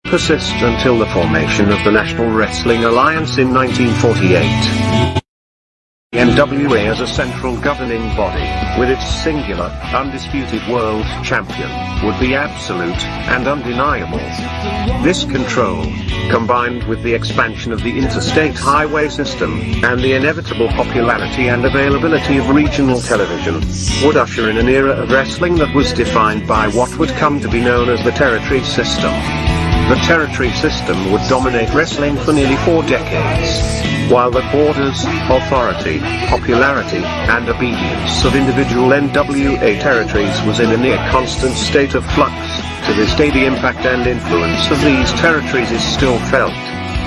persist until the formation of the National Wrestling Alliance in 1948. The NWA as a central governing body, with its singular, undisputed world champion, would be absolute and undeniable. This control, combined with the expansion of the interstate highway system, and the inevitable popularity and availability of regional television, would usher in an era of wrestling that was defined by what would come to be known as the territory system. The territory system would dominate wrestling for nearly 4 decades. While the borders, authority, popularity, and obedience of individual NWA territories was in a near constant state of flux, to this day the impact and influence of these territories is still felt.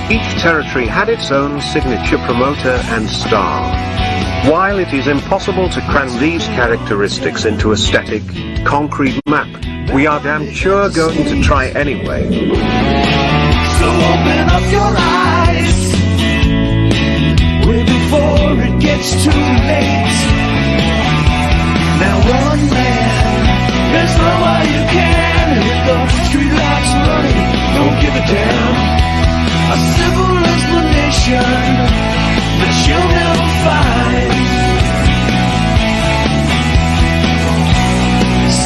Each territory had its own signature promoter and star. While it is impossible to cram these characteristics into a static, concrete map, we are damn sure going to try anyway. So open up your eyes way before it gets too late. Now one man, there's no way you can. Hit the streetlights running, don't give a damn. A simple explanation that you'll never find.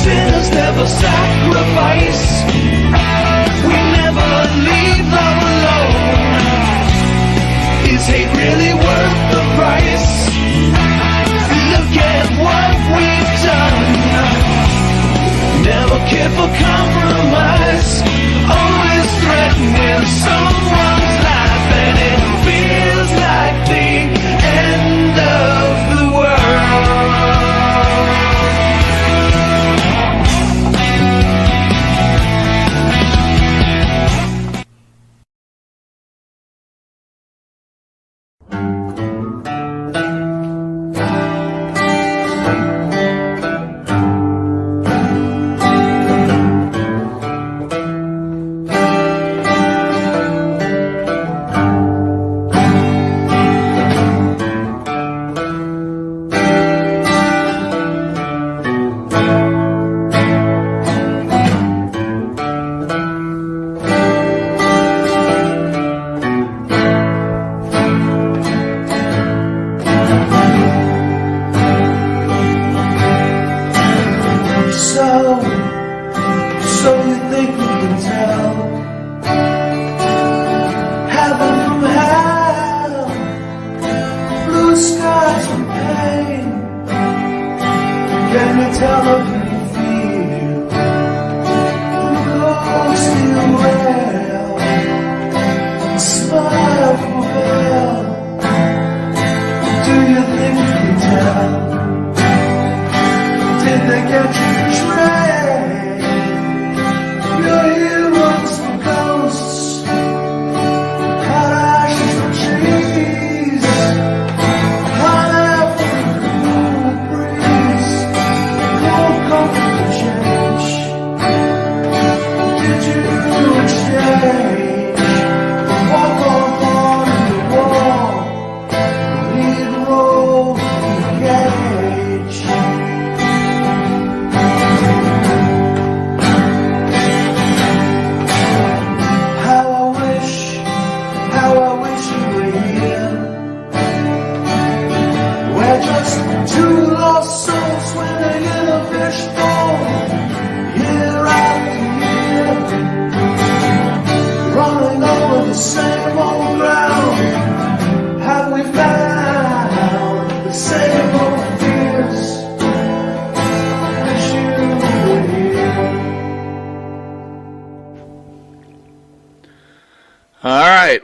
Sinners never sacrifice. We never leave love alone. Is hate really worth the price? Look at what we've done. Never care for compromise. Always threatening someone's life, and it feels like the end of the world.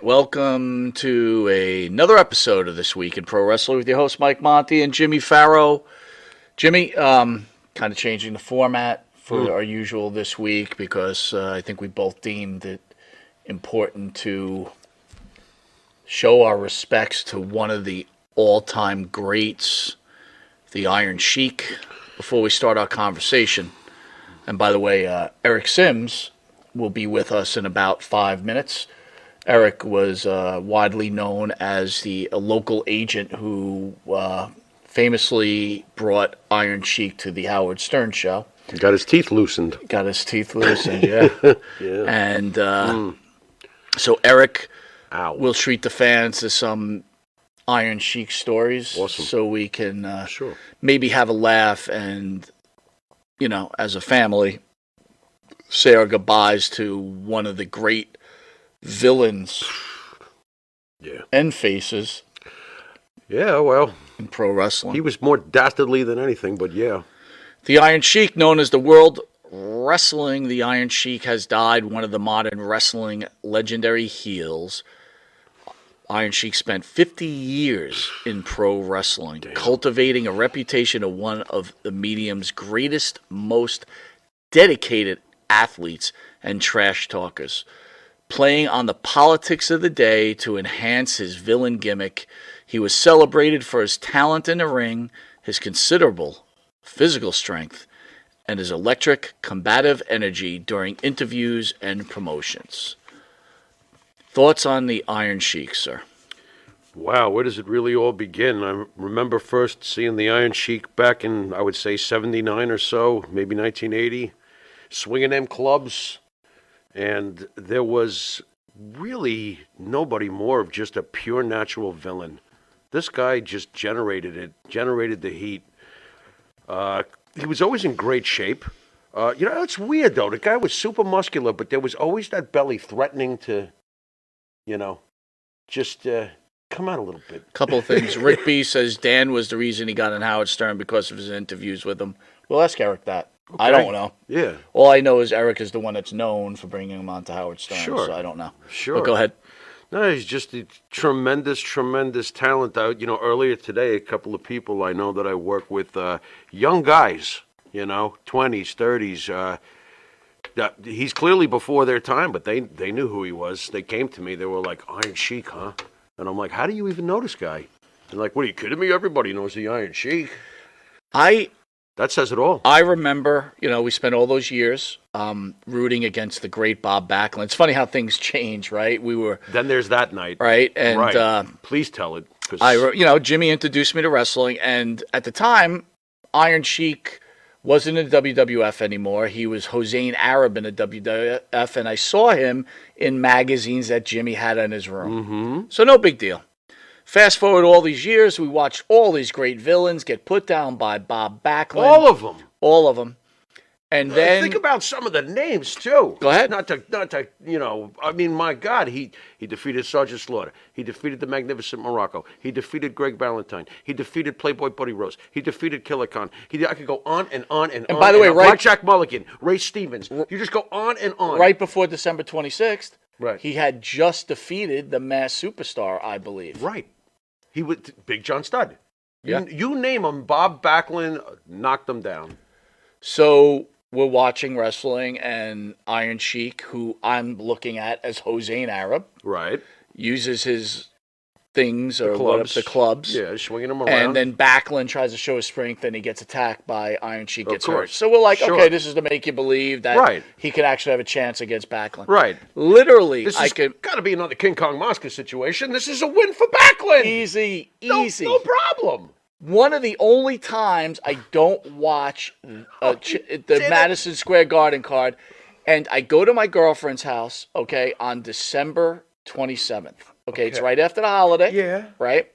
Welcome to another episode of This Week in Pro Wrestling with your host Mike Monty and Jimmy Farrow. Jimmy, kind of changing the format for our usual this week because I think we both deemed it important to show our respects to one of the all-time greats, the Iron Sheik, before we start our conversation. And by the way, Eric Sims will be with us in about 5 minutes. Eric was widely known as a local agent who famously brought Iron Sheik to the Howard Stern show. Got his teeth loosened. got his teeth loosened, yeah. Yeah. And so Eric Ow. will treat the fans to some Iron Sheik stories, Awesome. so we can Sure. maybe have a laugh and, as a family, say our goodbyes to one of the great villains Yeah. and faces Yeah, well, in pro wrestling. he was more dastardly than anything, but yeah. The Iron Sheik, known as the World Wrestling, the Iron Sheik has died, one of the modern wrestling legendary heels. Iron Sheik spent 50 years in pro wrestling, cultivating a reputation of one of the medium's greatest, most dedicated athletes and trash talkers, playing on the politics of the day to enhance his villain gimmick. He was celebrated for his talent in the ring, his considerable physical strength, and his electric, combative energy during interviews and promotions. Thoughts on the Iron Sheik, sir? Wow, where does it really all begin? I remember first seeing the Iron Sheik back in, I would say, 79 or so, maybe 1980, swinging them clubs. And there was really nobody more of just a pure natural villain. This guy just generated the heat. He was always in great shape. It's weird, though. The guy was super muscular, but there was always that belly threatening to, just come out a little bit. Couple of things. Rick B says Dan was the reason he got on Howard Stern because of his interviews with him. We'll ask Eric that. I don't know. Yeah. All I know is Eric is the one that's known for bringing him on to Howard Stern. Sure. So I don't know. Sure. But go ahead. No, he's just a tremendous, tremendous talent. Earlier today, a couple of people I know that I work with, young guys, 20s, 30s. He's clearly before their time, but they knew who he was. They came to me. They were like, Iron Sheik, huh? And I'm like, how do you even know this guy? They're like, what, are you kidding me? Everybody knows the Iron Sheik. That says it all. I remember, we spent all those years rooting against the great Bob Backlund. It's funny how things change, right? We were Then there's that night. right, and Right. Please tell it. 'Cause Jimmy introduced me to wrestling, and at the time, Iron Sheik wasn't in the WWF anymore. He was Hossein Arab in the WWF, and I saw him in magazines that Jimmy had in his room. Mm-hmm. So no big deal. Fast forward all these years, we watched all these great villains get put down by Bob Backlund. All of them. All of them. And then Think about some of the names too. Go ahead. Not to. I mean, my God, he defeated Sergeant Slaughter. He defeated the Magnificent Morocco. He defeated Greg Valentine. He defeated Playboy Buddy Rose. He defeated Killer Khan. I could go on and on and on. by the way, on. right- Blackjack Mulligan, Ray Stevens. You just go on and on. right before December 26th, Right. he had just defeated the Masked Superstar, I believe. Right. He was Big John Studd. Yeah. You name him, Bob Backlund knocked him down. So we're watching wrestling, and Iron Sheik, who I'm looking at as Hossein Arab, Right. uses his things or Clubs. the clubs. Yeah, swinging him around. And then Backlund tries to show his strength, and he gets attacked by Iron Sheik, Of gets hurt. course. So we're like, Sure. okay, this is to make you believe that Right. he could actually have a chance against Backlund. Right. Literally, This I has could got to be another King Kong Mosca situation. This is a win for Backlund. easy. No problem. One of the only times I don't watch the it. Madison Square Garden card, and I go to my girlfriend's house, okay, on December 27th. Okay, it's right after the holiday. Yeah. Right?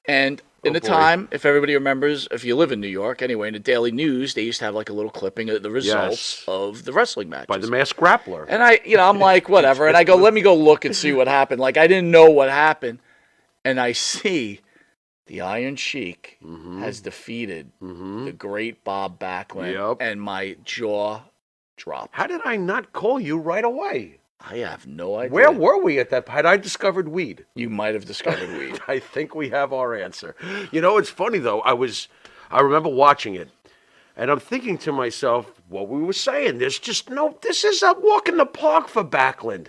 And in the boy. time, if everybody remembers, if you live in New York, anyway, in the Daily News, they used to have like a little clipping of the results Yes. of the wrestling matches. By the Masked Grappler. And I'm like, whatever. And I go, let me go look and see what happened. Like, I didn't know what happened. And I see the Iron Sheik has defeated the great Bob Backlund. Yep. And my jaw dropped. How did I not call you right away? I have no idea. Where were we at that? Had I discovered weed? You might have discovered weed. I think we have our answer. It's funny though. I remember watching it, and I'm thinking to myself, what we were saying. This is a walk in the park for Backlund.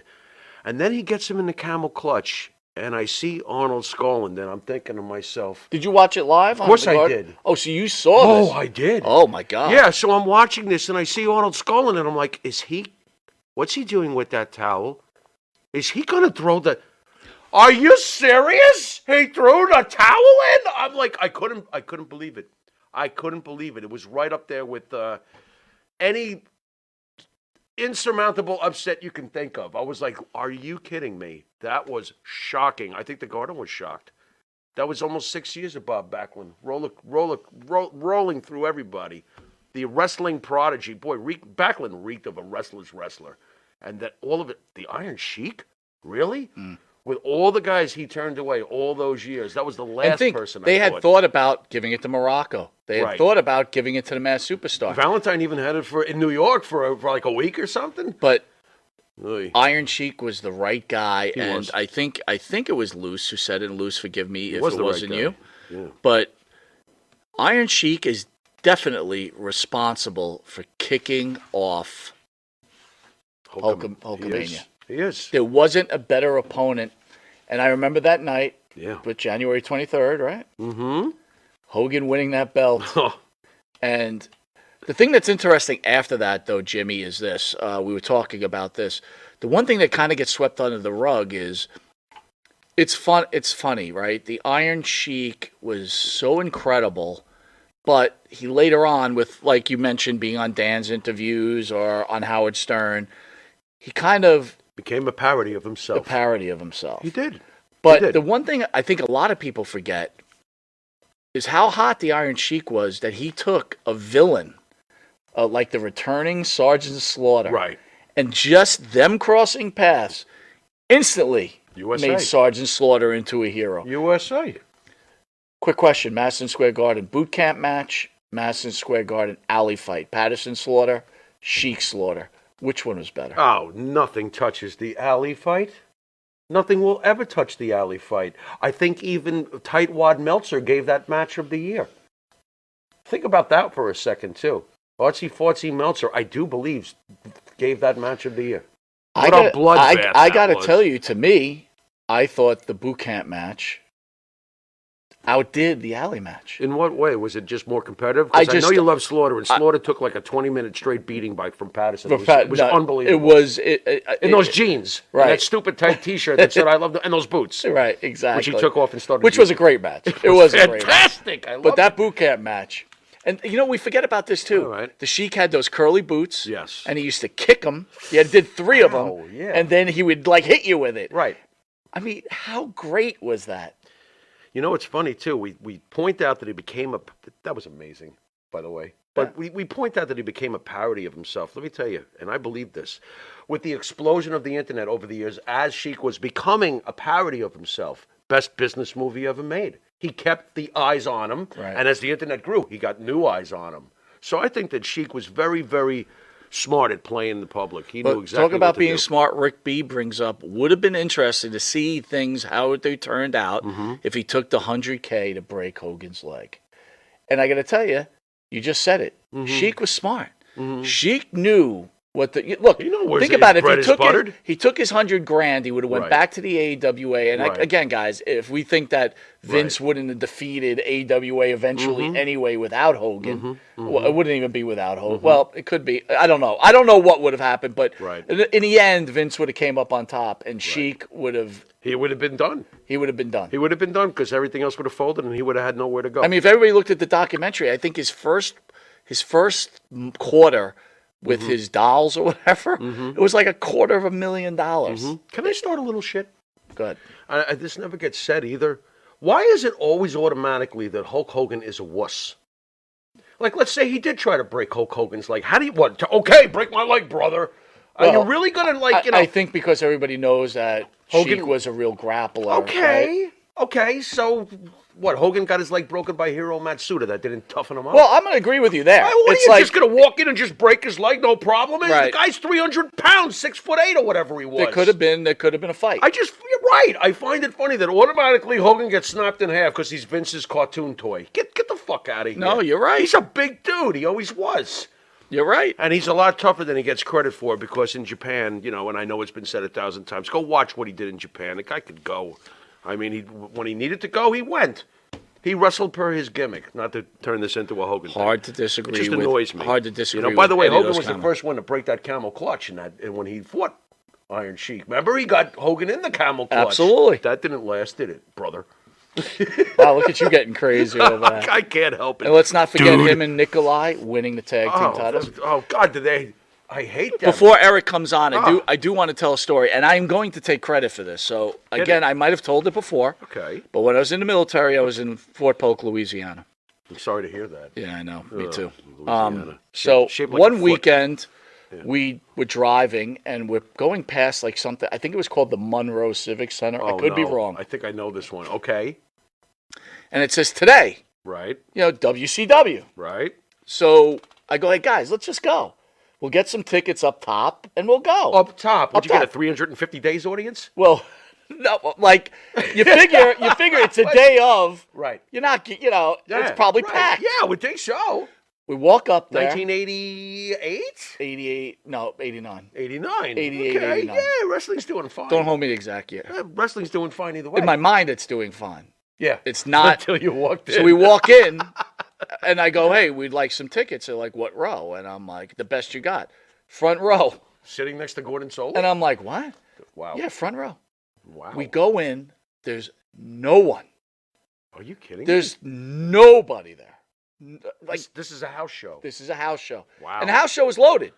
And then he gets him in the camel clutch, and I see Arnold Skaaland, and I'm thinking to myself, Did you watch it live? Of course I did. Oh, so you saw this? I did. Oh, my God. Yeah, so I'm watching this, and I see Arnold Skaaland, and I'm like, what's he doing with that towel? Is he going to throw the... Are you serious? He threw the towel in? I'm like, I couldn't believe it. I couldn't believe it. It was right up there with any insurmountable upset you can think of. I was like, are you kidding me? That was shocking. I think the Garden was shocked. That was almost 6 years of Bob Backlund, rolling through everybody. The wrestling prodigy. Boy, Backlund reeked of a wrestler's wrestler. And that all of it, the Iron Sheik? Really? With all the guys he turned away all those years, that was the last person they I had thought about giving it to Morocco. They had thought about giving it to the Masked Superstar. Valentine even had it in New York for like a week or something. But Oy. Iron Sheik was the right guy, He and was. I think it was Luce who said it, and Luce, forgive me if was it the right wasn't guy. you. Yeah. But Iron Sheik is definitely responsible for kicking off Hulkamania. He is. There wasn't a better opponent, and I remember that night Yeah. with January 23rd, right? Mm-hmm. Hogan winning that belt. And the thing that's interesting after that, though, Jimmy, is this. We were talking about this. The one thing that kind of gets swept under the rug is it's funny, right? The Iron Sheik was so incredible, but he later on, with, like you mentioned, being on Dan's interviews or on Howard Stern, he kind of Became a parody of himself. a parody of himself. He did. But He did. the one thing I think a lot of people forget is how hot the Iron Sheik was, that he took a villain, like the returning Sergeant Slaughter, Right. and just them crossing paths instantly USA. made Sergeant Slaughter into a hero. USA. Quick question, Madison Square Garden boot camp match, Madison Square Garden alley fight, Patterson Slaughter, Sheik Slaughter. Which one was better? Oh, nothing touches the alley fight. Nothing will ever touch the alley fight. I think even Tightwad Meltzer gave that match of the year. Think about that for a second, too. Artsy Fartsy Meltzer, I do believe, gave that match of the year. What a bloodbath I that got to was. tell you, to me, I thought the boot camp match outdid the alley match. In what way? Was it just more competitive? I 'Cause I know just- you love Slaughter, and Slaughter took like a 20-minute straight beating from Patterson. It was No, unbelievable. It was in those jeans, right. and that stupid tight T-shirt that said "I love them," and those boots, right, exactly. which he took off and started. Which was a great match. It was a great match. fantastic. I love But that boot camp match, and we forget about this too. All right. The Sheik had those curly boots. Yes. And he used to kick them. He did 3 of Wow, them. yeah. And then he would hit you with it. Right. I mean, how great was that? You know, it's funny too. We point out that he became that was amazing, by the way. But we point out that he became a parody of himself. Let me tell you, and I believe this, with the explosion of the internet over the years, as Sheik was becoming a parody of himself, best business movie ever made. He kept the eyes on him, Right. and as the internet grew, he got new eyes on him. So I think that Sheik was very, very smart at playing the public. He knew But exactly talk about what to being do. smart. Rick B brings up, would have been interesting to see things, how they turned out Mm-hmm. if he took the $100K to break Hogan's leg. And I got to tell you, you just said it. Mm-hmm. Sheik was smart. Sheik knew what the look. You know where think his about it. bread If is he took buttered. he took his $100,000, he would have went Right. back to the AWA. And Right. again, guys, if we think that Vince Right. wouldn't have defeated AWA eventually anyway without Hogan, well, it wouldn't even be without Hogan. Well, it could be. I don't know. I don't know what would have happened, but Right. in the end, Vince would have came up on top, and Sheik would have He would have been done. he would have been done. He would have been done because everything else would have folded, and he would have had nowhere to go. I mean, if everybody looked at the documentary, I think his first quarter with his dolls or whatever, it was like $250,000. Can I start a little shit? Good. This never gets said either. Why is it always automatically that Hulk Hogan is a wuss? Like, let's say he did try to break Hulk Hogan's leg. How do you, okay, break my leg, brother. Are Well, you really going to, I think because everybody knows that Hogan- Sheik was a real grappler. Okay. right? Okay, so what? Hogan got his leg broken by Hiro Matsuda. That didn't toughen him up? Well, I'm going to agree with you there. What It's are you like just going to walk in and just break his leg? No problem. The Right. guy's 300 pounds, 6'8" or whatever he was. there could have been a fight. You're right. I find it funny that automatically Hogan gets snapped in half because he's Vince's cartoon toy. Get the fuck out of here. No, you're right. He's a big dude. He always was. You're right. And he's a lot tougher than he gets credit for because in Japan, and I know it's been said 1,000 times, go watch what he did in Japan. The guy could go. I mean, when he needed to go, he went. He wrestled per his gimmick, not to turn this into a Hogan thing. Hard to disagree It just with. annoys me. Hard to disagree By the way, with any of Hogan those was the comments. first one to break that camel clutch and when he fought Iron Sheik. Remember, he got Hogan in the camel clutch. Absolutely. That didn't last, did it, brother? Wow, look at you getting crazy over that. I can't help it. And let's not forget Dude. him and Nikolai winning the tag team titles. Oh, God, did they? I hate that. Before Eric comes on, Oh. I do want to tell a story, and I'm going to take credit for this. So again, it. I might have told it before, Okay. but when I was in the military, I was in Fort Polk, Louisiana. I'm sorry to hear that. Yeah, I know. Me Ugh, too. Louisiana. So Shaped like a one foot. weekend, we were driving and we're going past like something. I think it was called the Monroe Civic Center. I Oh, could be no. wrong. I think I know this one. Okay. And it says today, Right. WCW. Right. So I go, hey guys, let's just go. We'll get some tickets up top and we'll go. Up top. Would Up you get a top. 350 days audience? Well, no, like you figure it's a day of. Right. You're not, it's probably right. packed. Yeah, I would think so. We walk up there. 1988? 88, no, 89. 89. 88, okay. 89. Yeah, wrestling's doing fine. Don't hold me the exact year. Yeah, wrestling's doing fine either way. In my mind, it's doing fine. yeah. It's not. Until you walked in. So we walk in, and I go, hey, we'd like some tickets. They're like, what row? And I'm like, the best you got. Front row. Sitting next to Gordon Solie? And I'm like, what? Wow. Yeah, front row. Wow. We go in. There's no one. Are you kidding me? There's nobody there. Like, This is a house show. this is a house show. Wow. And the house show is loaded.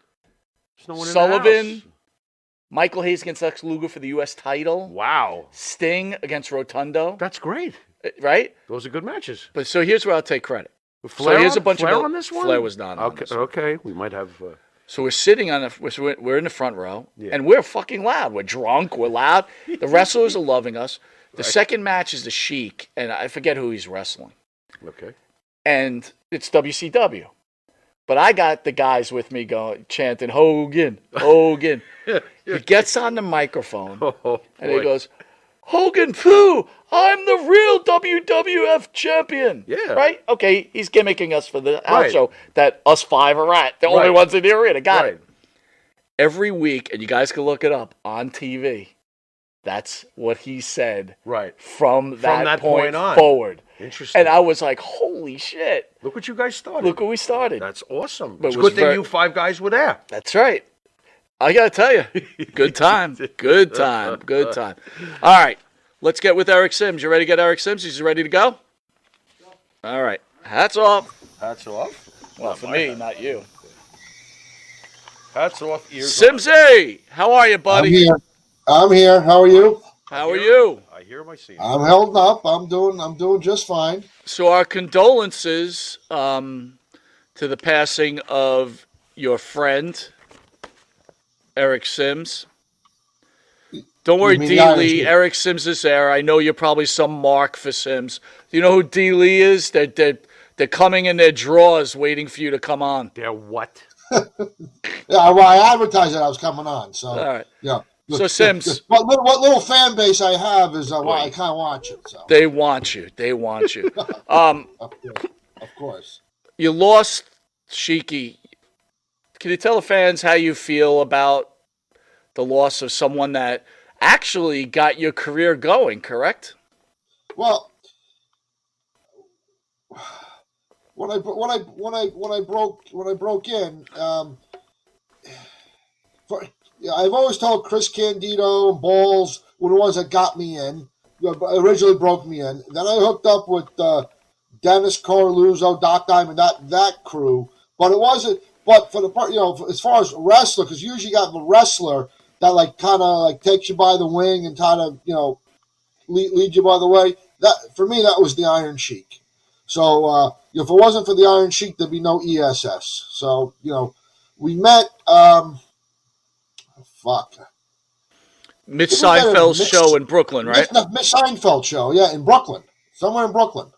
There's no one in the Sullivan, house. Michael Hayes against Lex Luger for the U.S. title. Wow. Sting against Rotundo. That's great. Right? Those are good matches. But so here's where I'll take credit. Flair here's on, a bunch Flair of on this one? Flair was not on Okay, this one. okay. We might have. So we're sitting on we're in the front row, Yeah. and we're fucking loud. We're drunk. We're loud. The wrestlers are loving us. The second match is the Sheik, and I forget who he's wrestling. Okay. And it's WCW. But I got the guys with me going chanting Hogan, Hogan. He gets on the microphone Oh, and he boy. goes, Hogan Poo, I'm the real WWF champion. Yeah. Right? Okay, he's gimmicking us for the house Right. show that us five are at. The only Right. ones in the arena. Got Right. it. Every week, and you guys can look it up on TV, that's what he said Right. from that point on. forward. Interesting. And I was like, holy shit. Look what you guys started. Look where we started. That's awesome. But It's it a was good thing very- you five guys were there. That's right. I got to tell you, good time. Good time. Good time. All right. Let's get with Eric Sims. You ready to get Eric Sims? He's ready to go? All right. Hats off. Hats off. Well, for me, not you. Hats off. Ears on. Simsy, how are you, buddy? I'm here. How are you? How are you? I hear my scene. I'm held up. I'm doing just fine. So our condolences to the passing of your friend, Eric Sims. Don't worry, You mean D. the Lee. Irish- Eric Sims is there. I know you're probably some mark for Sims. Do you know who D. Lee is? They're coming in their drawers waiting for you to come on. They're what? Yeah, well, I advertised that I was coming on. So, All right. yeah. So, Sims. what little fan base I have is why I can't watch it. So, They want you. They want you. of course. You lost Sheiky. Can you tell the fans how you feel about the loss of someone that actually got your career going, correct? Well, when I broke in, I've always told Chris Candido and Balls were the ones that got me in, originally broke me in. Then I hooked up with Dennis Corluzzo, Doc Diamond, that crew. But it wasn't. But for the part, as far as wrestler, because you usually got the wrestler that kind of takes you by the wing and kind of lead you by the way. That for me, that was the Iron Sheik. So if it wasn't for the Iron Sheik, there'd be no ESS. So we met. Mitch It was at a Seinfeld's Mitch- show in Brooklyn, right? Miss Seinfeld show, yeah, in Brooklyn, somewhere in Brooklyn.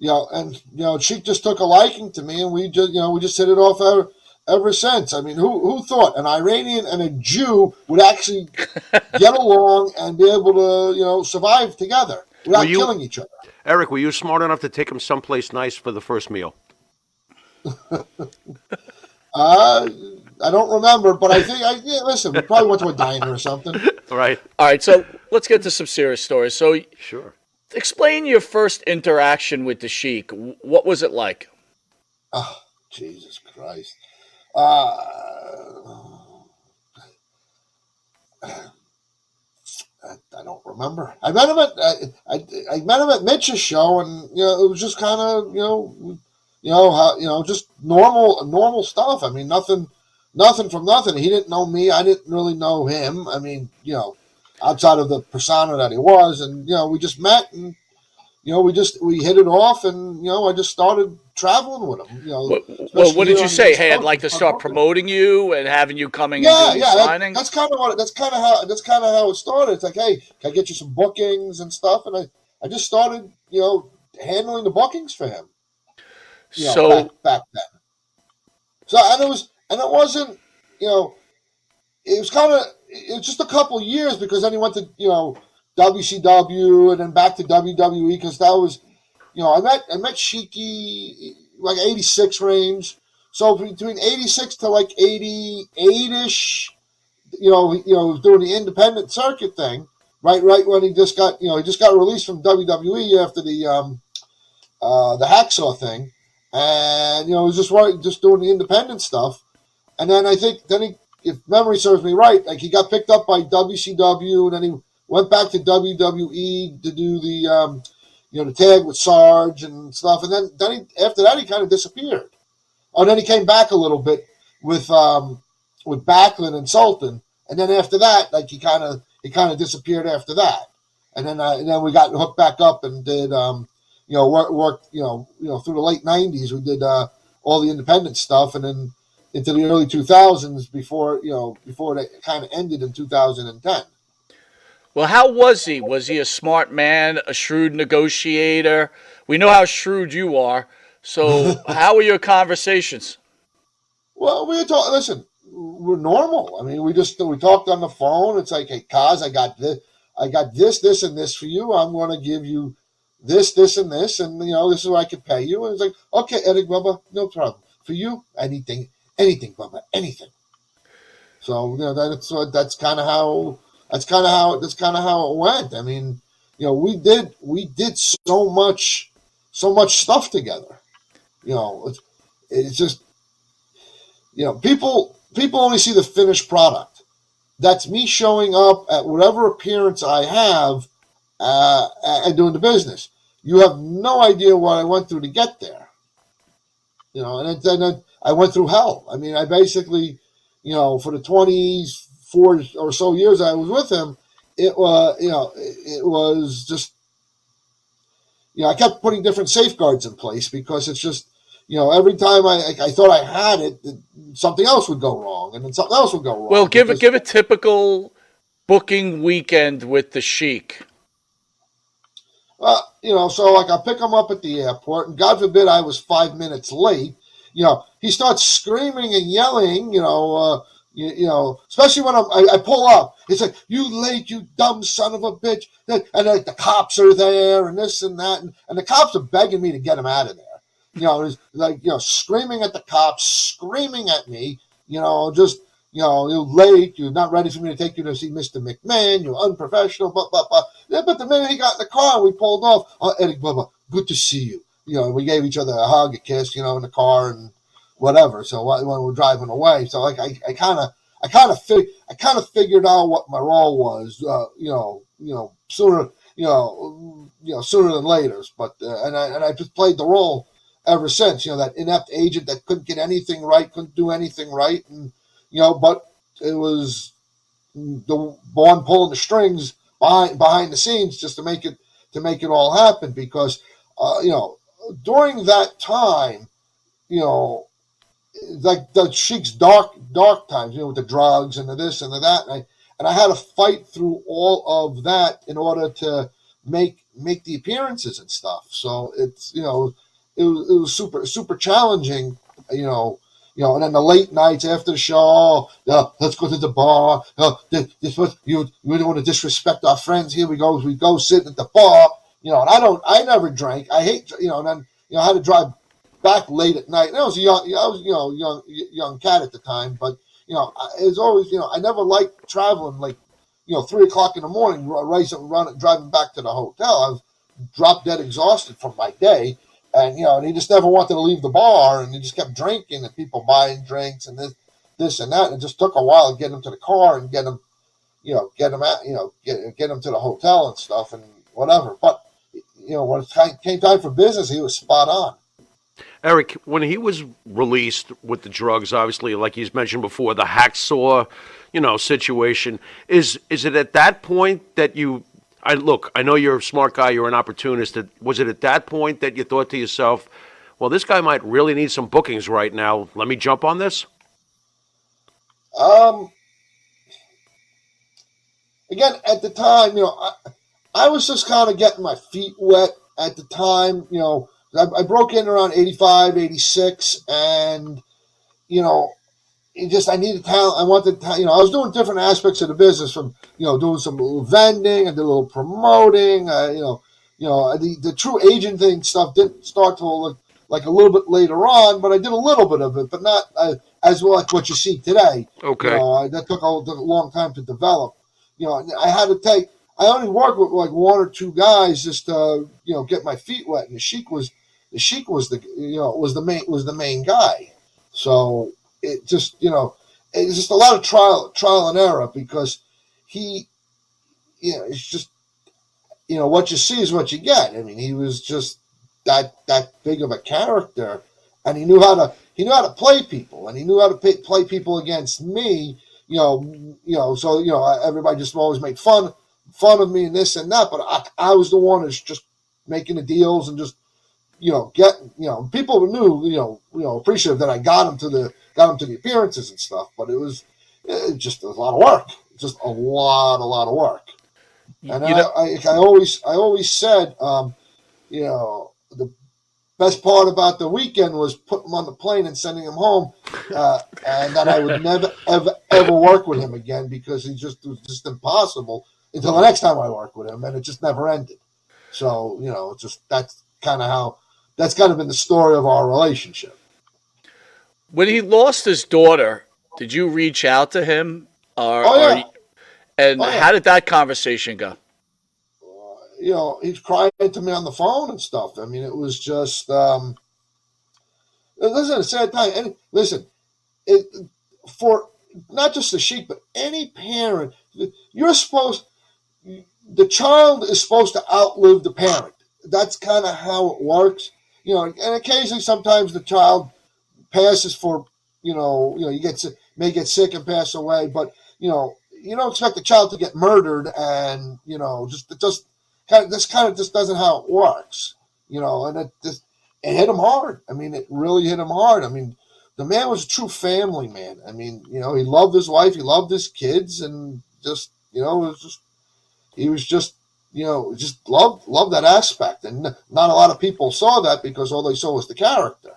And Sheik just took a liking to me, and we just hit it off ever since. I mean, who thought an Iranian and a Jew would actually get along and be able to survive together without killing each other? Eric, were you smart enough to take him someplace nice for the first meal? I don't remember, but I think listen, we probably went to a diner or something. Right. All right, so let's get to some serious stories. So Sure. explain your first interaction with the Sheik. What was it like? Oh, Jesus Christ. I don't remember. I met him at I met him at Mitch's show, and it was just kind of just normal stuff. I mean, nothing from nothing. He didn't know me. I didn't really know him. I mean, outside of the persona that he was, and we just met, and we hit it off, and I just started traveling with him. Well, what did you say? Hey, I'd like to start promoting you and having you coming and doing signings. That's kind of how it started. It's like, hey, can I get you some bookings and stuff? And I just started, handling the bookings for him. Back then. So it wasn't, it was just a couple of years, because then he went to WCW and then back to WWE, because that was, I met Sheiky like 86 range. So between 86 to like 88-ish, he was doing the independent circuit thing, right when he just got released from WWE after the Hacksaw thing, and he was just doing the independent stuff. And then I think if memory serves me right, like he got picked up by WCW, and then he went back to WWE to do the the tag with Sarge and stuff, and then after that he kind of disappeared. Oh, then he came back a little bit with Backlund and Sultan, and then after that, like he kind of disappeared after that, and then we got hooked back up and did worked through the late '90s. We did all the independent stuff, and then into the early 2000s before it kind of ended in 2010. Well, how was he? Was he a smart man, a shrewd negotiator? We know how shrewd you are. So how were your conversations? Well, listen, we're normal. I mean, we talked on the phone. It's like, hey, Kaz, I got this, and this for you. I'm going to give you this, and this, and this is what I can pay you. And it's like, okay, Eddie Bubba, no problem. For you, anything, Bubba, anything. So that's kind of how it went. I mean, we did so much stuff together. It's just, people only see the finished product. That's me showing up at whatever appearance I have and doing the business. You have no idea what I went through to get there. And then I went through hell. I mean, I basically, for the 24 or so years I was with him, it was just, I kept putting different safeguards in place, because it's just, every time I thought I had it, something else would go wrong, and then something else would go wrong. Well, give a typical booking weekend with the Sheik. So like I pick him up at the airport, and God forbid I was 5 minutes late. He starts screaming and yelling, especially when I pull up. It's like, you late, you dumb son of a bitch. And like the cops are there and this and that. And the cops are begging me to get him out of there. It's like, screaming at the cops, screaming at me, just, you're late. You're not ready for me to take you to see Mr. McMahon. You're unprofessional, blah, blah, blah. But the minute he got in the car and we pulled off, oh, Eddie Bubba, good to see you. We gave each other a hug, a kiss, in the car and whatever. So when we're driving away, so like I kind of figured out what my role was, sooner than later. But and I just played the role ever since. That inept agent that couldn't get anything right, couldn't do anything right, and but it was the one pulling the strings behind the scenes just to make it all happen, because during that time, like the Sheik's dark times, with the drugs and the this and the that, and I had to fight through all of that in order to make the appearances and stuff. So it's it was super challenging, and then the late nights after the show, let's go to the bar. This was we don't want to disrespect our friends. Here we go sit at the bar. And I never drank. I hate, and then, I had to drive back late at night. And I was young cat at the time, but, it was always, I never liked traveling like, 3:00 in the morning, driving back to the hotel. I was drop dead exhausted from my day. And, and he just never wanted to leave the bar, and he just kept drinking, and people buying drinks and this and that. And it just took a while to get him to the car and get him get him out, get him to the hotel and stuff and whatever. But when it came time for business, he was spot on. Eric, when he was released with the drugs, obviously, like he's mentioned before, the hacksaw, situation, is it at that point that I know you're a smart guy, you're an opportunist. Was it at that point that you thought to yourself, well, this guy might really need some bookings right now. Let me jump on this? Again, at the time, I was just kind of getting my feet wet at the time. I broke in around 85, 86, and, I needed talent. I wanted, I was doing different aspects of the business from, doing some little vending and a little promoting, the true agent thing stuff didn't start till like a little bit later on, but I did a little bit of it, but not as well like what you see today. Okay. That took a long time to develop. I only worked with like one or two guys just to, get my feet wet. And the Sheik was the main guy. So it just, it's just a lot of trial and error because he, it's just, what you see is what you get. I mean, he was just that big of a character, and he knew how to play people, and he knew how to play people against me. So everybody just always made fun of me and this and that, but I was the one who's just making the deals and just people knew appreciative that I got him to the appearances and stuff, but it was just a lot of work, just a lot of work. And I always said, the best part about the weekend was putting him on the plane and sending him home, and that I would never, ever work with him again because it was just impossible until the next time I worked with him, and it just never ended. So, that's kind of been the story of our relationship. When he lost his daughter, did you reach out to him? How did that conversation go? He's crying to me on the phone and stuff. I mean, it was just, listen, a sad time. And listen, for not just the Sheik, but any parent, the child is supposed to outlive the parent. That's kind of how it works. And occasionally sometimes the child passes for, may get sick and pass away, but, you don't expect the child to get murdered and, this kind of just doesn't how it works, and it hit him hard. I mean, it really hit him hard. I mean, the man was a true family man. I mean, he loved his wife, he loved his kids, and just, he was just loved that aspect. And not a lot of people saw that because all they saw was the character.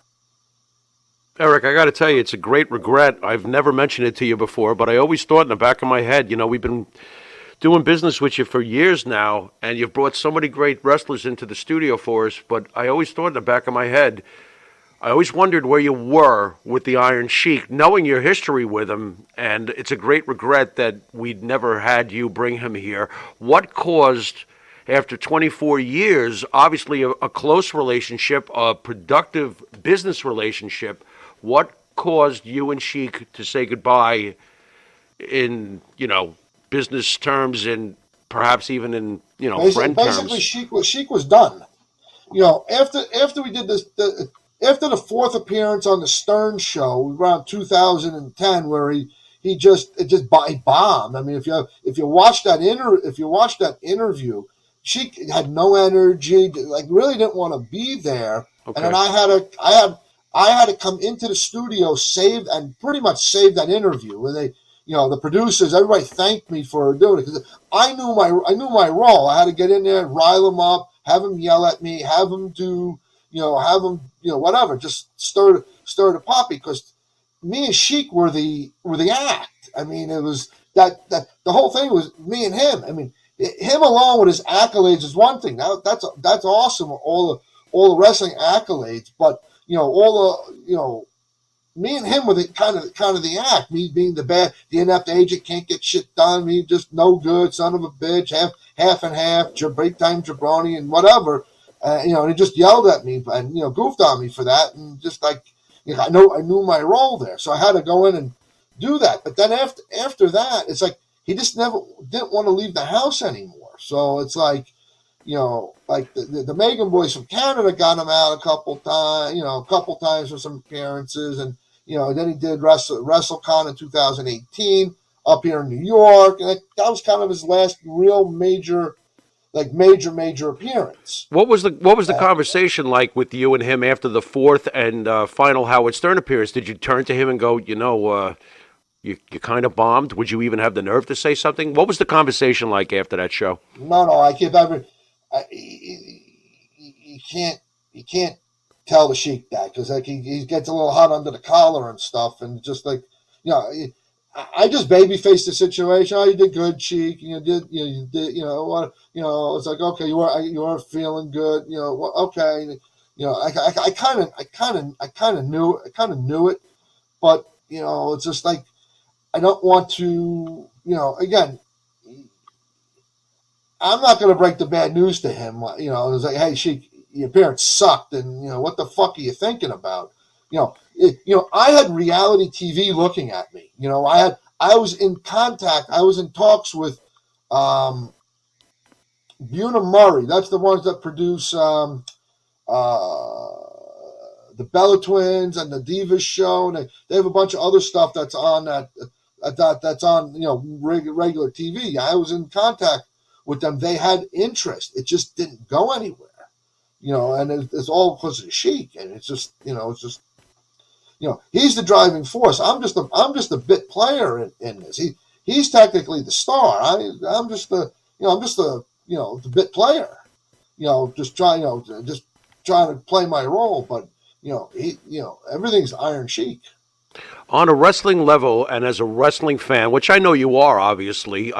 Eric, I got to tell you, it's a great regret. I've never mentioned it to you before, but I always thought in the back of my head, we've been doing business with you for years now, and you've brought so many great wrestlers into the studio for us, but I always thought in the back of my head, I always wondered where you were with the Iron Sheik, knowing your history with him, and it's a great regret that we'd never had you bring him here. What caused, after 24 years, obviously a close relationship, a productive business relationship, what caused you and Sheik to say goodbye in, business terms and perhaps even in, friend terms? Basically, Sheik was done. After we did this, after the fourth appearance on the Stern Show around 2010, where he just bombed. I mean, if you watch that interview, Sheik had no energy, like really didn't want to be there, okay. And then I had to come into the studio, pretty much save that interview where they. The producers, everybody thanked me for doing it because I knew my role. I had to get in there, rile them up, have them yell at me, have them do, whatever, just stir the pot because me and Sheik were the act. I mean, it was that the whole thing was me and him. I mean, him alone with his accolades is one thing. Now that's awesome. All the wrestling accolades, but me and him were the kind of the act. Me being the inept agent, can't get shit done. Me just no good, son of a bitch, half and half, break time jabroni and whatever. And he just yelled at me and goofed on me for that. And just like I knew my role there, so I had to go in and do that. But then after that, it's like he just never didn't want to leave the house anymore. So it's like, like the Megan boys from Canada got him out a couple times for some appearances, and then he did WrestleCon in 2018 up here in New York, and that was kind of his last real major appearance. What was the conversation like with you and him after the fourth and final Howard Stern appearance? Did you turn to him and go, you kind of bombed? Would you even have the nerve to say something? What was the conversation like after that show? No, I keep having. You can't tell the Sheik that, because like he gets a little hot under the collar and stuff, and just like I just babyfaced the situation. Oh, you did good, Sheik. You did what? It's like, okay, you are feeling good. Okay. I kind of knew it, but it's just like I don't want to. Again, I'm not going to break the bad news to him. It's like, hey, Sheik, your appearance sucked, and what the fuck are you thinking about? I had reality TV looking at me. I was in talks with Buna Murray. That's the ones that produce the Bella Twins and the Divas show, and they have a bunch of other stuff that's on that's on regular TV. I was in contact with them. They had interest. It just didn't go anywhere. And it's all because of the Sheik, and it's just he's the driving force. I'm just a bit player in this. He's technically the star. I'm just the bit player. Just trying to play my role. But everything's Iron Sheik. On a wrestling level and as a wrestling fan, which I know you are, obviously,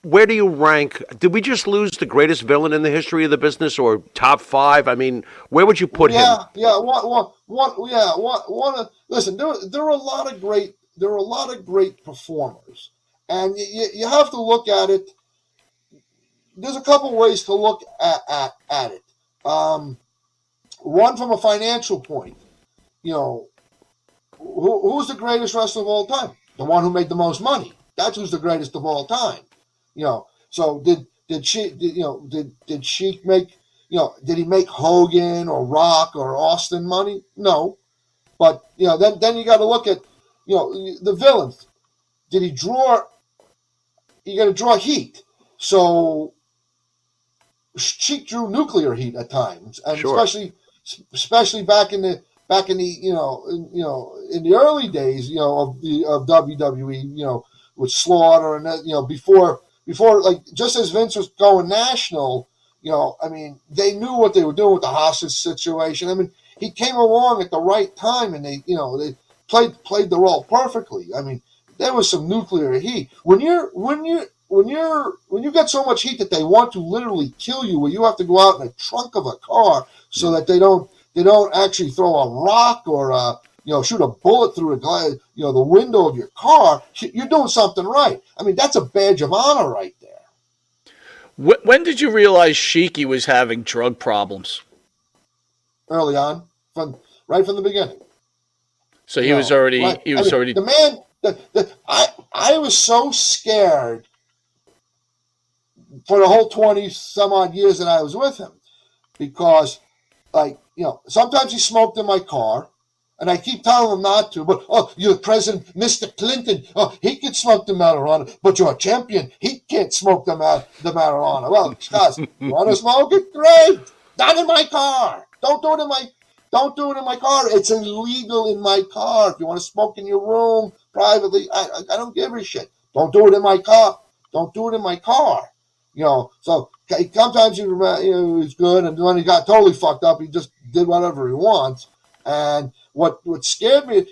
where do you rank? Did we just lose the greatest villain in the history of the business, or top five? I mean, where would you put him? Listen, there are a lot of great performers, and you have to look at it. There's a couple ways to look at it. One, from a financial point, who's the greatest wrestler of all time? The one who made the most money. That's who's the greatest of all time. So did Sheik make, did he make Hogan or Rock or Austin money? No. But, then you got to look at, the villains. Did he draw, you got to draw heat. So Sheik drew nuclear heat at times, and sure. especially back in the in the early days, of WWE, with Slaughter and before like, just as Vince was going national, they knew what they were doing with the hostage situation. He came along at the right time, and they played the role perfectly. There was some nuclear heat. When you get so much heat that they want to literally kill you, where you have to go out in the trunk of a car so that they don't actually throw a rock or shoot a bullet through the window of your car, you're doing something right. That's a badge of honor right there. When did you realize Sheiky was having drug problems? Early on, right from the beginning. So he was already. Right. He was already. The man. I was so scared for the whole 20 some odd years that I was with him, because, sometimes he smoked in my car, and I keep telling him not to, but, you're President, Mr. Clinton, he can smoke the marijuana, but you're a champion, he can't smoke the marijuana. Well, guys, you want to smoke it? Great! Not in my car! Don't do it in my car. It's illegal in my car. If you want to smoke in your room, privately, I don't give a shit. Don't do it in my car. Don't do it in my car. So sometimes he was good, and when he got totally fucked up, he just did whatever he wants. And what scared me,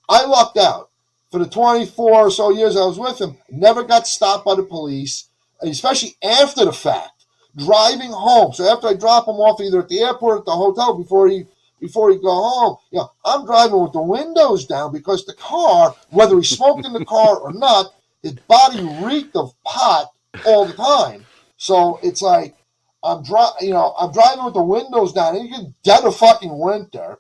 I lucked out. For the 24 or so years I was with him, never got stopped by the police, especially after the fact, driving home. So after I drop him off either at the airport or at the hotel before he go home, I'm driving with the windows down, because the car, whether he smoked in the car or not, his body reeked of pot all the time. So it's like I'm driving with the windows down, and you get dead of fucking winter.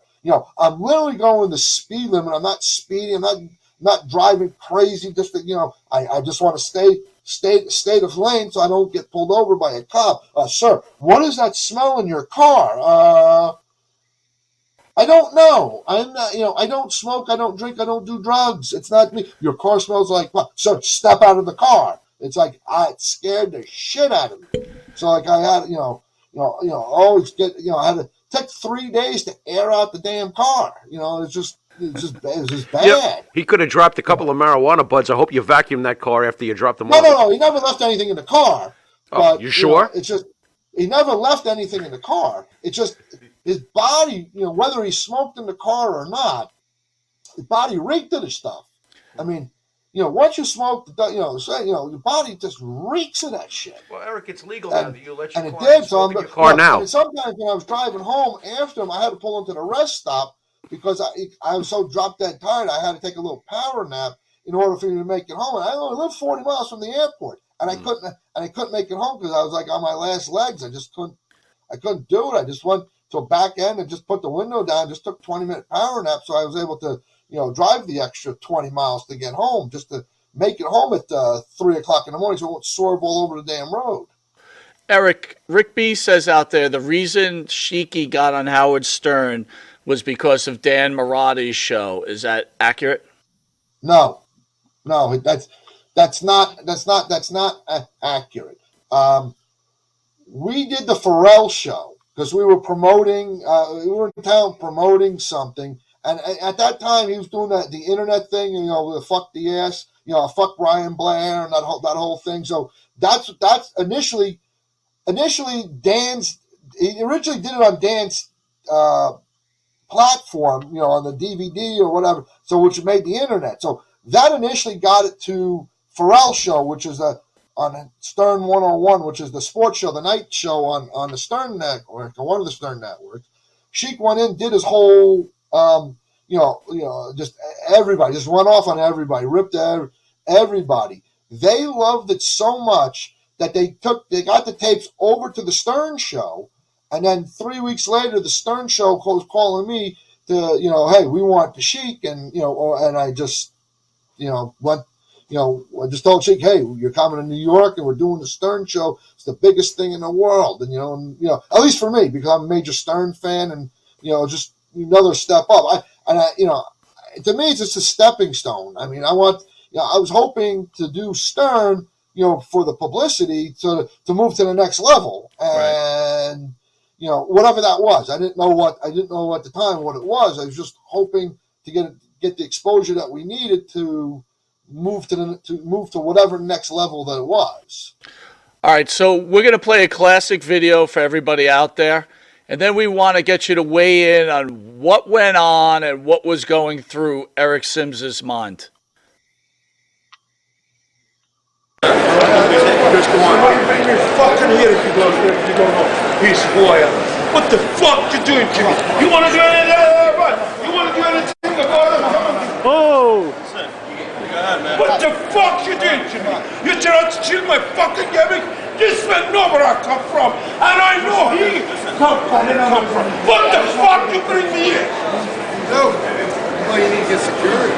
I'm literally going the speed limit. I'm not speeding. I'm not driving crazy. Just to, I just want to state of lane so I don't get pulled over by a cop. Sir, what is that smell in your car? I don't know. I'm not, I don't smoke, I don't drink, I don't do drugs. It's not me. Your car smells like what? Sir, step out of the car. It's like it scared the shit out of me. So like I had, always get, I had to take 3 days to air out the damn car. It's just bad. Yep. He could have dropped a couple of marijuana buds. I hope you vacuumed that car after you dropped them off. No. He never left anything in the car. But, you sure? It's just he never left anything in the car. It's just his body, whether he smoked in the car or not, his body reeked of the stuff. I mean, once you smoke, your body just reeks of that shit. Well, Eric, it's legal now that you let your and car, it did. So your car now. And sometimes when I was driving home after him, I had to pull into the rest stop because I was so drop dead tired. I had to take a little power nap in order for me to make it home. And I only lived 40 miles from the airport, and I couldn't make it home because I was like on my last legs. I couldn't do it. I just went to a back end and just put the window down. Just took 20-minute power nap, so I was able to drive the extra 20 miles to get home, just to make it home at 3 o'clock in the morning, so it won't swerve all over the damn road. Eric, Rick B says out there the reason Sheiky got on Howard Stern was because of Dan Marati's show. Is that accurate? No, that's not accurate. We did the Pharrell show because we were promoting. We were in town promoting something, and at that time he was doing the internet thing. With fuck the ass. Fuck Brian Blair and that whole thing. So that's initially Dan's. He originally did it on Dan's platform, on the DVD or whatever. So which made the internet. So that initially got it to Pharrell show, which is on Stern 101, which is the sports show, the night show on the Stern network, or one of the Stern networks. Sheik went in, did his whole, just everybody, just went off on everybody, ripped everybody. They loved it so much that they got the tapes over to the Stern show, and then 3 weeks later, the Stern show was calling me to, hey, we want the Sheik, and and I just, went. I just told Sheik, hey, you're coming to New York and we're doing the Stern show. It's the biggest thing in the world. And, at least for me, because I'm a major Stern fan and, just another step up. To me, it's just a stepping stone. I mean, I was hoping to do Stern, for the publicity to move to the next level. And, whatever that was, I didn't know at the time what it was. I was just hoping to get the exposure that we needed to move to whatever next level that it was. All right, so we're going to play a classic video for everybody out there, and then we want to get you to weigh in on what went on and what was going through Eric Sims's mind. Come on. You're fucking here if you don't know. Piece of oil. What the fuck you doing, Jimmy? You want to do anything? You want to do anything about it? Oh! What the fuck you doing, Jimmy? You trying to steal my fucking gimmick? This man know where I come from, and I know he come from. What the fuck you bring me here? No, well, you need to get security.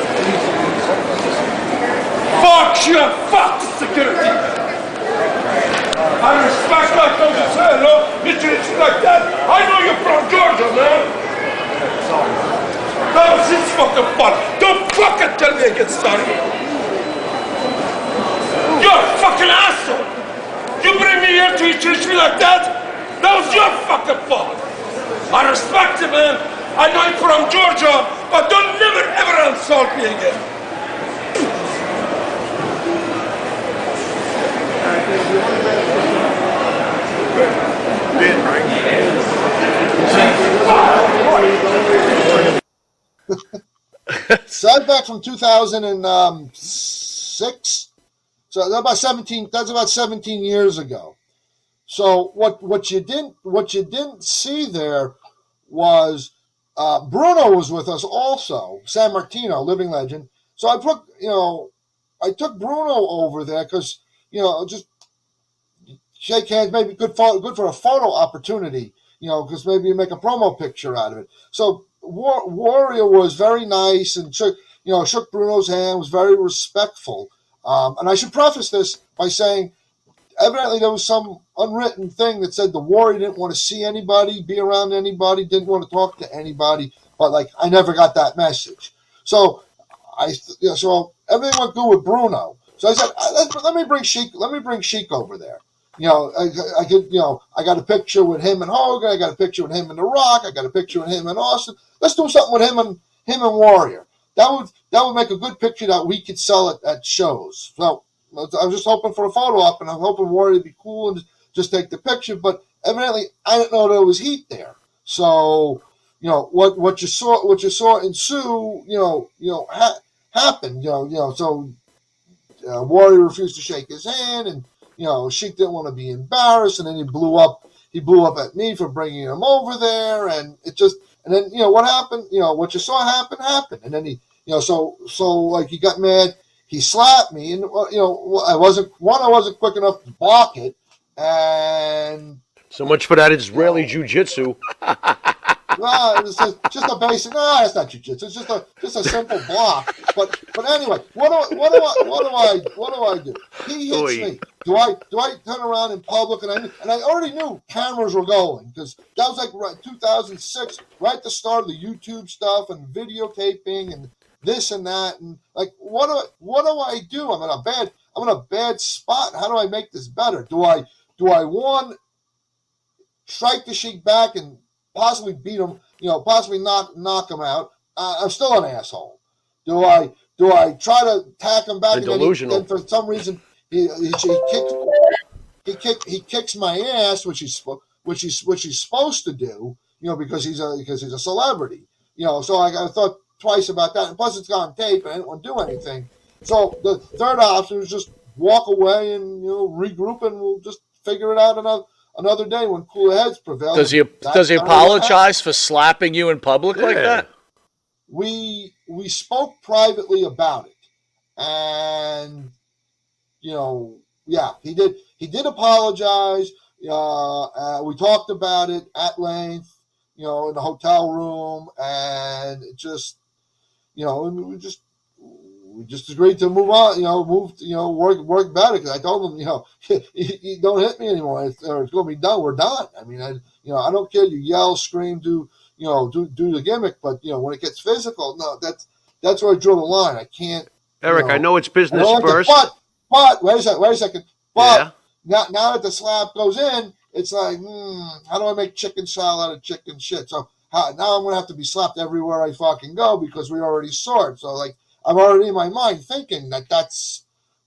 Fuck you and fuck the security. I respect like those as hell, no? You treat you like that? I know you're from Georgia, man. That was his fucking fault. Don't fucking tell me I get started. You're a fucking asshole. You bring me here to treat me like that? That was your fucking fault. I respect you, man. I know you're from Georgia, but don't never ever insult me again. So that's back from 2006. So that's about 17 years ago. So what you didn't see there was Bruno was with us also, San Martino, living legend. So I took Bruno over there because just shake hands, maybe good for a photo opportunity, because maybe you make a promo picture out of it. So Warrior was very nice and shook Bruno's hand, was very respectful. And I should preface this by saying, evidently there was some unwritten thing that said the Warrior didn't want to see anybody, be around anybody, didn't want to talk to anybody. But like, I never got that message. So so everything went good with Bruno. So I said, let me bring Sheik over there. I could, I got a picture with him and Hogan. I got a picture with him and The Rock. I got a picture with him and Austin. Let's do something with him and Warrior. That would make a good picture that we could sell at shows. So I was just hoping for a photo op, and I'm hoping Warrior would be cool and just take the picture. But evidently, I didn't know there was heat there. So what you saw ensue, happened. So Warrior refused to shake his hand, and Sheik didn't want to be embarrassed, and then he blew up at me for bringing him over there, and then what happened? What you saw happened, and then he so like he got mad. He slapped me, and I wasn't quick enough to block it, and So much for that Israeli jiu-jitsu. well, it's just a basic. No, it's not jiu-jitsu. It's just a simple block. But anyway, what do I do? He hits me. Do I turn around in public and I already knew cameras were going, because that was like 2006, right at the start of the YouTube stuff and videotaping and this and that, and like what do I do? I'm in a bad spot. How do I make this better? Do I one strike the Sheik back and possibly beat him, possibly knock him out? I'm still an asshole. Do I try to attack him back? And delusional. then for some reason he kicks my ass, which he's supposed to do, because he's a celebrity, So I thought twice about that, and plus it's on tape, and I didn't want to do anything. So the third option was just walk away and regroup, and we'll just figure it out another day when cooler heads prevail. Does he apologize for slapping you in public like that? We spoke privately about it, and he did apologize. We talked about it at length, in the hotel room, and it just, we just agreed to move on, work better, because I told him, you don't hit me anymore, or it's going to be done. We're done. I mean, I don't care. You yell, scream, do the gimmick, but when it gets physical, no, that's where I draw the line. I can't. Eric, I know it's business first. But wait a second. But now that the slap goes in, it's like, how do I make chicken salad out of chicken shit? So now I'm going to have to be slapped everywhere I fucking go, because we already saw it. So like, I'm already in my mind thinking that's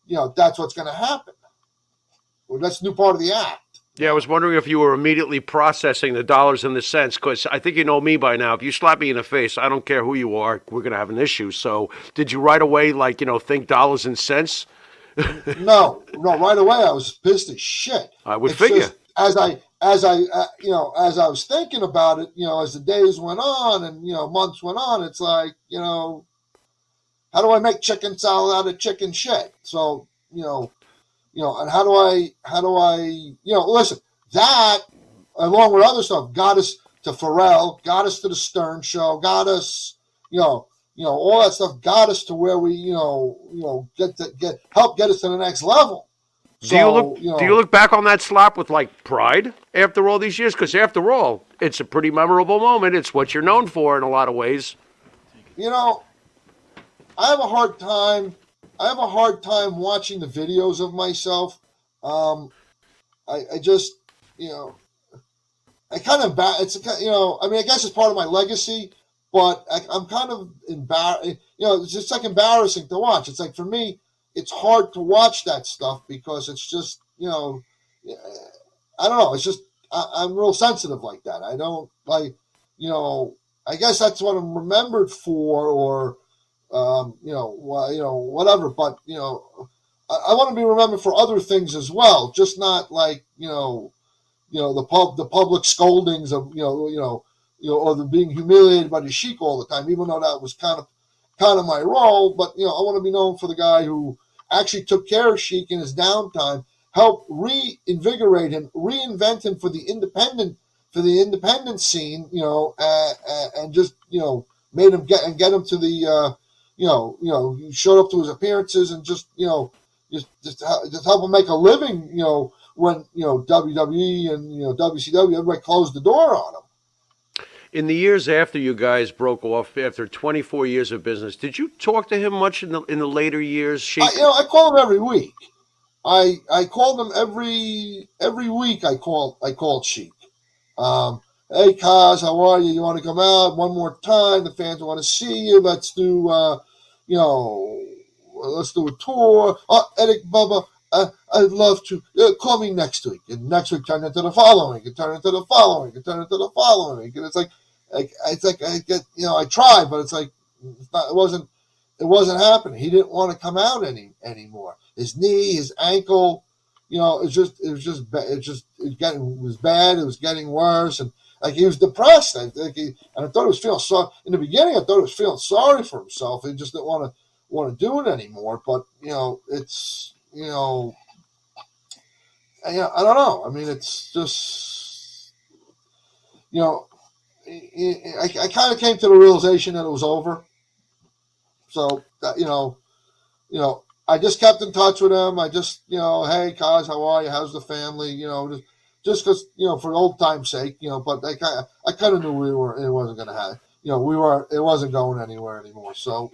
what's going to happen. Well, that's a new part of the act. Yeah, I was wondering if you were immediately processing the dollars and the cents, because I think you know me by now. If you slap me in the face, I don't care who you are, we're going to have an issue. So did you right away, think dollars and cents? No, right away I was pissed as shit. I would figure. Just, as I was thinking about it, as the days went on and months went on, it's like, how do I make chicken salad out of chicken shit? So and how do I listen, that along with other stuff got us to Pharrell, got us to the Stern Show, got us all that stuff got us to where we help get us to the next level. So, do you look back on that slap with pride after all these years? Because after all, it's a pretty memorable moment. It's what you're known for in a lot of ways. I have a hard time watching the videos of myself. I just, I kind of, it's, I guess it's part of my legacy, but I'm kind of embarrassed. It's just embarrassing to watch. It's for me, it's hard to watch that stuff, because it's just, I don't know. It's just, I'm real sensitive like that. I don't I guess that's what I'm remembered for, or, whatever. But, I want to be remembered for other things as well. Just not the public scoldings of, or the being humiliated by the Sheik all the time, even though that was kind of my role. But, I want to be known for the guy who actually took care of Sheik in his downtime, helped reinvigorate him, reinvent him for the independent scene, and just, made him get him to the, he showed up to his appearances and just, just help him make a living. When WWE and WCW, everybody closed the door on him. In the years after you guys broke off, after 24 years of business, did you talk to him much in the later years, Sheik? I call him every week. I called him every week. I called Sheik. Hey, Kaz, how are you? You want to come out one more time? The fans want to see you. Let's do let's do a tour. Oh, Eric, Bubba, I'd love to. Call me next week. And next week turn into the following week. And turn into the following week. And turn into the following week. And it's like I get, I tried, but it's like it wasn't happening. He didn't want to come out anymore. His knee, his ankle, it was bad. It was getting worse, and like he was depressed. I thought he was feeling sorry in the beginning. I thought he was feeling sorry for himself. He just didn't want to do it anymore. But it's I don't know. I mean, it's just I kind of came to the realization that it was over. So that I just kept in touch with him. I just hey, Kaz, how are you? How's the family? Just because for old time's sake, But I kind of knew it wasn't going to happen. It wasn't going anywhere anymore. So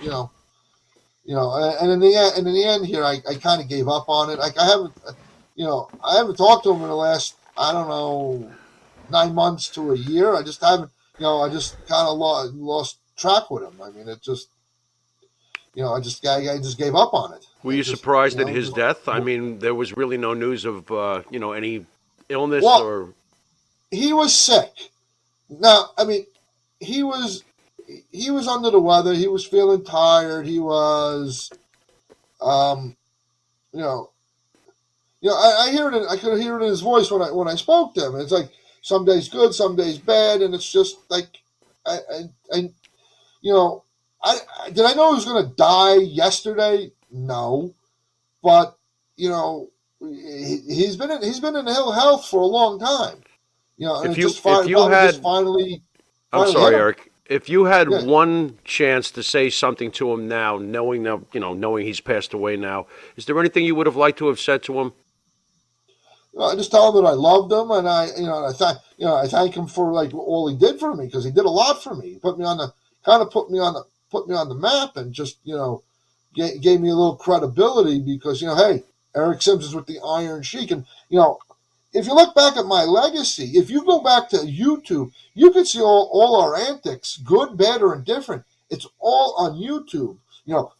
and in the end here, I kind of gave up on it. I haven't talked to him in the last, I don't know, 9 months to a year. I just haven't. I just kind of lost track with him. I mean, it just, I just gave up on it. Were you surprised at his death? I mean, there was really no news of, any illness or. He was sick. Now, I mean, he was under the weather. He was feeling tired. He was, I hear it. I could hear it in his voice when I spoke to him. It's like some days good, some days bad, and it's just like, did I know he was going to die yesterday? No, but he's been in ill health for a long time. I'm sorry, Eric. If you had one chance to say something to him now, knowing he's passed away now, is there anything you would have liked to have said to him? I just tell him that I loved him, and I thank him for like all he did for me, because he did a lot for me. He put me on the map, and just gave me a little credibility, because hey, Eric Sims is with the Iron Sheik, and if you look back at my legacy, if you go back to YouTube, you can see all our antics, good, bad, or indifferent. It's all on YouTube.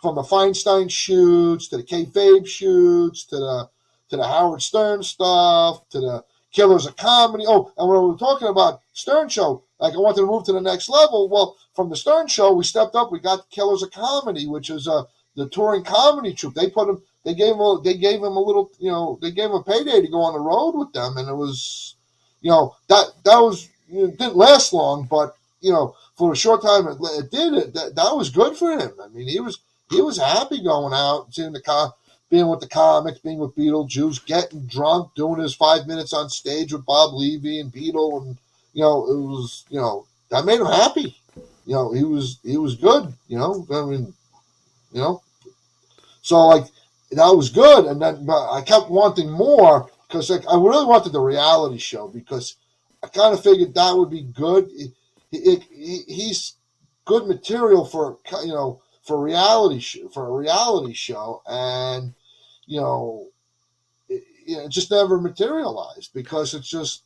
From the Feinstein shoots to the kayfabe shoots to the Howard Stern stuff to the Killers of Comedy. Oh, and when we were talking about Stern Show, like I wanted to move to the next level. Well, from the Stern Show, we stepped up. We got Killers of Comedy, which is the touring comedy troupe. They gave him a payday to go on the road with them, and it was, that was didn't last long, but for a short time it did. That was good for him. I mean, he was happy going out, seeing being with the comics, being with Beetlejuice, getting drunk, doing his 5 minutes on stage with Bob Levy and Beetle, and it was that made him happy. He was good. I mean, so like. That was good, and then but I kept wanting more, because I really wanted the reality show, because I kind of figured that would be good. He's good material for a reality show, and it just never materialized, because it's just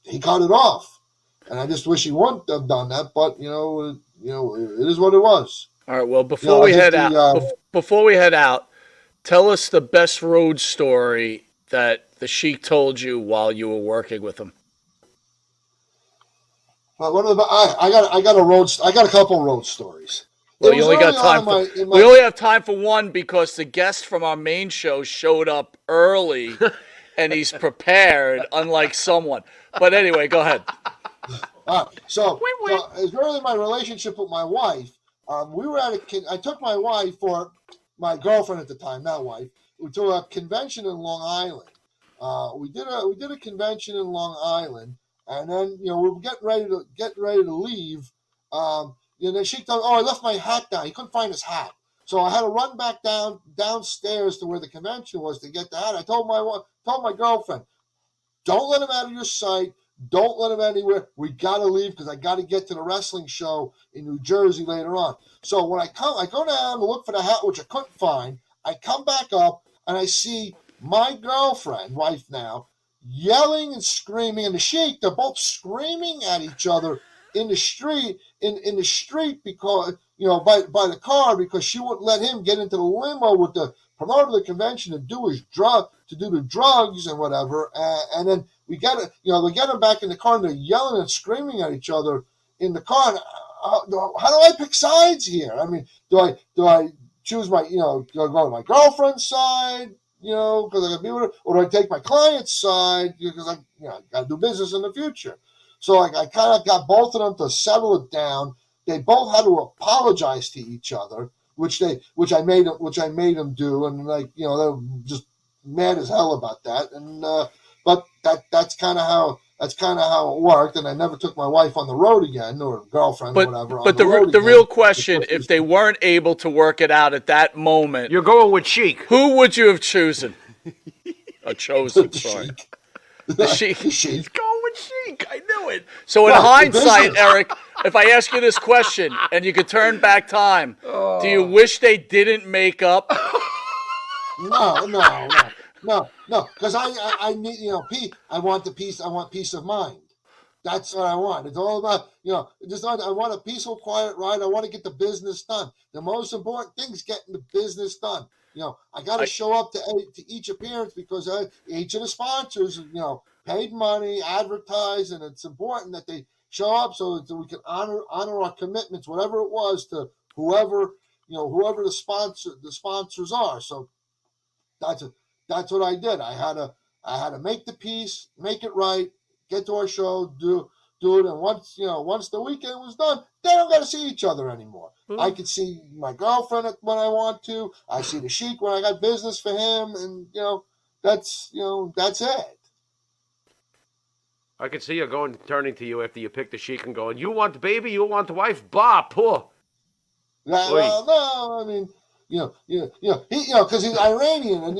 he cut it off, and I just wish he wouldn't have done that, but it is what it was. All right. Well, before we head out, tell us the best road story that the Sheik told you while you were working with him. Well, I got a couple road stories. Well, you only got time. We only have time for one, because the guest from our main show showed up early, and he's prepared, unlike someone. But anyway, go ahead. So it's really my relationship with my wife. We were I took my wife, or my girlfriend at the time, not wife, to a convention in Long Island. We did a convention in Long Island, and then we were getting ready to leave. Then she thought, I left my hat down. He couldn't find his hat, So I had to run back downstairs to where the convention was to get the hat. I told my girlfriend, don't let him out of your sight. Don't let him anywhere. We got to leave because I got to get to the wrestling show in New Jersey later on. So when I go down to look for the hat, which I couldn't find. I come back up and I see my girlfriend, wife now, yelling and screaming, and the Sheik, they're both screaming at each other in the street, in the street because, by the car, because she wouldn't let him get into the limo with the promoter of the convention to do the drugs and whatever. And then we get them back in the car and they're yelling and screaming at each other in the car. And, how do I pick sides here? I mean, do I choose my, do I go to my girlfriend's side, because I got to be with her, or do I take my client's side because I got to do business in the future? So I kind of got both of them to settle it down. They both had to apologize to each other, which I made them do, and they were just mad as hell about that. And but that's kind of how it worked. And I never took my wife on the road again, or girlfriend, or whatever. But the real question, if they weren't able to work it out at that moment, You're going with Sheik. who would you have chosen? Chosen, The sorry. Sheik. The Sheik. The Sheik. He's going with Sheik. I knew it. So in hindsight, Eric, if I ask you this question and you could turn back time, do you wish they didn't make up? No, because I need, I want the peace. I want peace of mind. That's what I want. It's all about, I want a peaceful, quiet ride. I want to get the business done. The most important thing is getting the business done. I got to show up to each appearance because each of the sponsors, paid money, advertise, and it's important that they show up so that we can honor our commitments, whatever it was, to whoever the sponsors are. So that's what I did. I had to make the peace, make it right, get to our show, do it, and once the weekend was done, they don't got to see each other anymore. Mm-hmm. I could see my girlfriend when I want to. I see the Sheik when I got business for him, and that's it. I could see you turning to you after you pick the Sheik and going, "You want the baby? You want the wife? Bah, poor." Well, no, I mean, because he's Iranian, and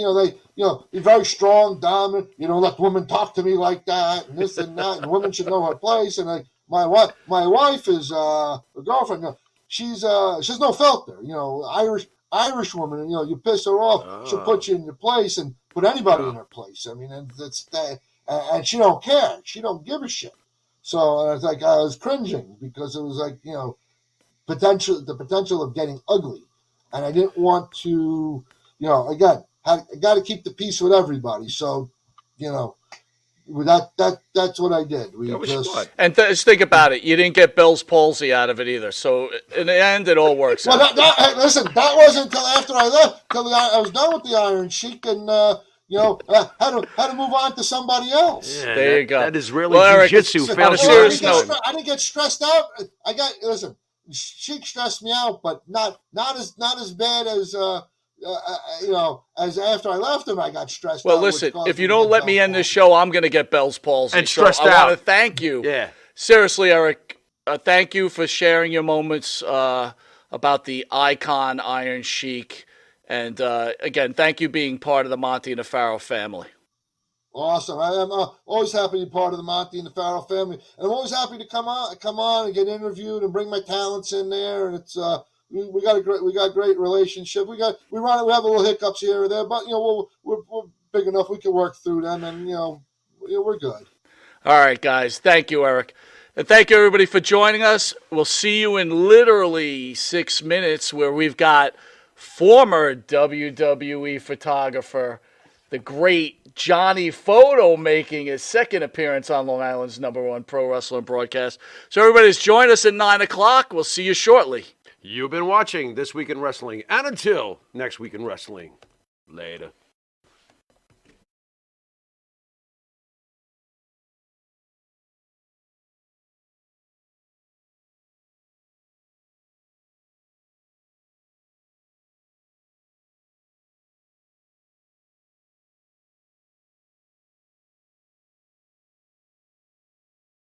he's very strong, dominant. You don't let women talk to me like that, and this and that, and women should know her place. And my wife is a girlfriend. She has no filter. Irish woman, and you piss her off, she'll put you in your place and put anybody in her place. I mean, and that's that, and she don't care. She don't give a shit. So it's like I was cringing because it was like the potential of getting ugly. And I didn't want to, again, I got to keep the peace with everybody. So, that's what I did. And just think about it. You didn't get Bell's palsy out of it either. So in the end, it all works out. Listen, that wasn't until after I left, until I was done with the Iron Sheik, and had to move on to somebody else. Yeah, there you go. That is really jiu-jitsu. On a serious note, I didn't get stressed out. Listen. Sheik stressed me out, but not as bad as as after I left him. I got stressed out. Well, listen, if you don't let me end this show, I'm going to get Bell's palsy. And stressed out. I want to thank you. Yeah. Seriously, Eric, thank you for sharing your moments about the icon Iron Sheik, and again, thank you being part of the Monty and the Pharaoh family. Awesome. I am always happy to be part of the Monty and the Pharaoh family. And I'm always happy to come on and get interviewed and bring my talents in there. And it's we got a great relationship. We have a little hiccups here or there, but we're big enough we can work through them, and we're good. All right, guys. Thank you, Eric. And thank you, everybody, for joining us. We'll see you in literally 6 minutes, where we've got former WWE photographer, the great Johnny Photo, making his second appearance on Long Island's #1 pro wrestling broadcast. So everybody's join us at 9 o'clock. We'll see you shortly. You've been watching This Week in Wrestling, and until next week in wrestling, later.